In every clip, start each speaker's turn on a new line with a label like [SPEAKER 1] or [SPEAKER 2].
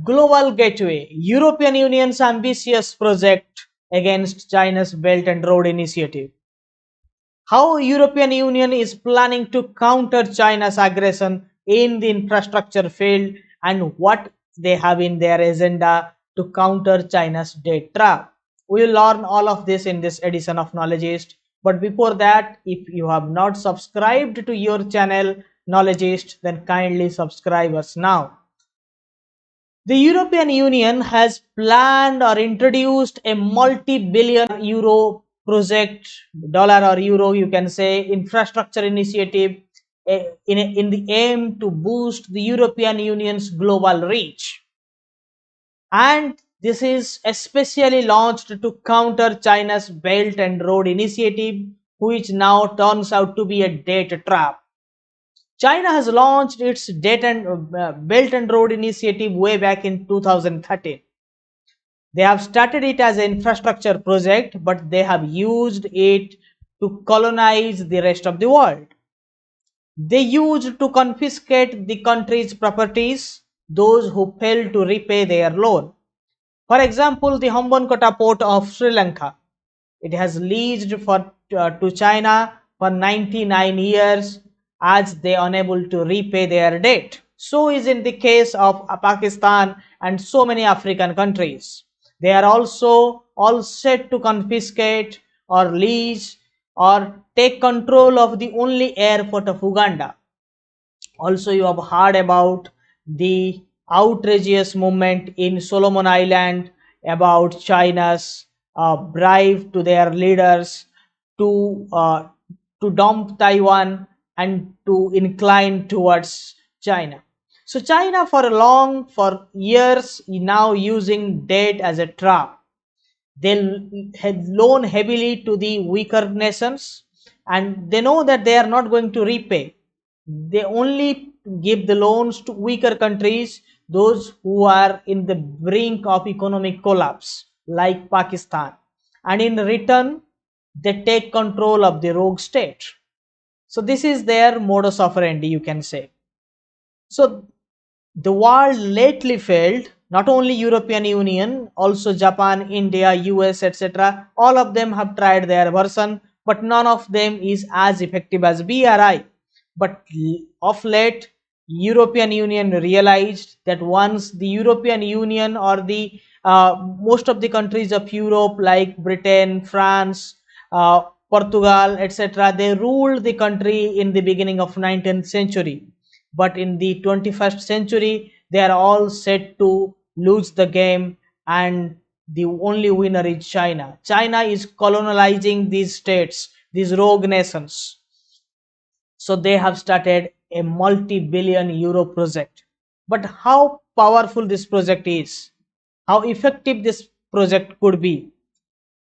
[SPEAKER 1] Global Gateway, European Union's ambitious project against China's Belt and Road Initiative. How European Union is planning to counter China's aggression in the infrastructure field and what they have in their agenda to counter China's debt trap. We will learn all of this in this edition of Knowledgist. But before that, if you have not subscribed to your channel Knowledgist, then kindly subscribe us now. The European Union has planned or introduced a multi-billion euro project, dollar or euro you can say, infrastructure initiative in the aim to boost the European Union's global reach. And this is especially launched to counter China's Belt and Road Initiative, which now turns out to be a debt trap. China has launched its Belt and Road Initiative way back in 2013. They have started it as an infrastructure project, but they have used it to colonize the rest of the world. They used to confiscate the country's properties, those who failed to repay their loan. For example, the Hambantota port of Sri Lanka. It has leased to China for 99 years as they are unable to repay their debt. So is in the case of Pakistan and so many African countries. They are also all set to confiscate or lease or take control of the only airport of Uganda. Also, you have heard about the outrageous movement in Solomon Island about China's bribe to their leaders to dump Taiwan and to incline towards China. So China for years now using debt as a trap. They loan heavily to the weaker nations and they know that they are not going to repay. They only give the loans to weaker countries, those who are in the brink of economic collapse like Pakistan, and in return they take control of the rogue state. So this is their modus operandi, you can say. So the world lately failed, not only European Union, also Japan, India, US, etc. All of them have tried their version, but none of them is as effective as BRI. But of late, European Union realized that once the European Union or the most of the countries of Europe like Britain, France, Portugal, etc., they ruled the country in the beginning of 19th century. But in the 21st century, they are all set to lose the game and the only winner is China. China is colonizing these states, these rogue nations. So they have started a multi-billion euro project. But how powerful this project is, how effective this project could be.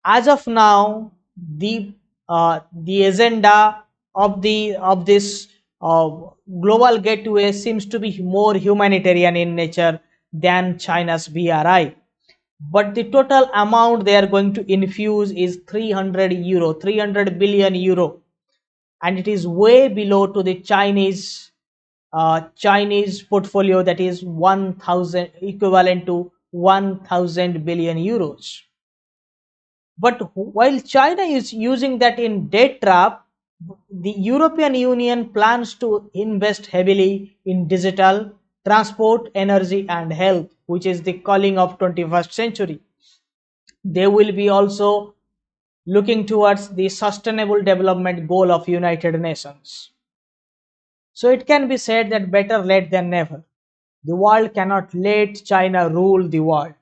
[SPEAKER 1] As of now, the agenda of this global gateway seems to be more humanitarian in nature than China's BRI. But the total amount they are going to infuse is 300 billion euro, and it is way below to the Chinese portfolio, that is 1000, equivalent to 1000 billion euros. But while China is using that in debt trap, the European Union plans to invest heavily in digital, transport, energy and health, which is the calling of 21st century. They will be also looking towards the sustainable development goal of United Nations. So it can be said that better late than never. The world cannot let China rule the world.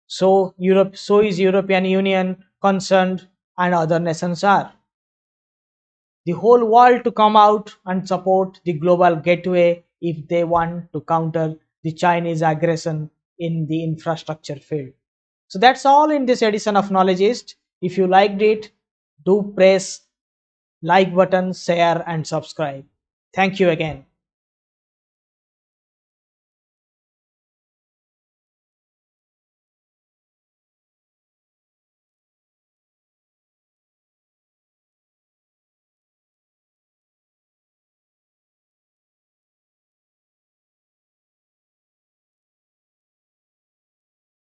[SPEAKER 1] So is European Union concerned, and other nations are. The whole world to come out and support the global gateway if they want to counter the Chinese aggression in the infrastructure field. So that's all in this edition of Knowledgist. If you liked it, do press like button, share and subscribe. Thank you again.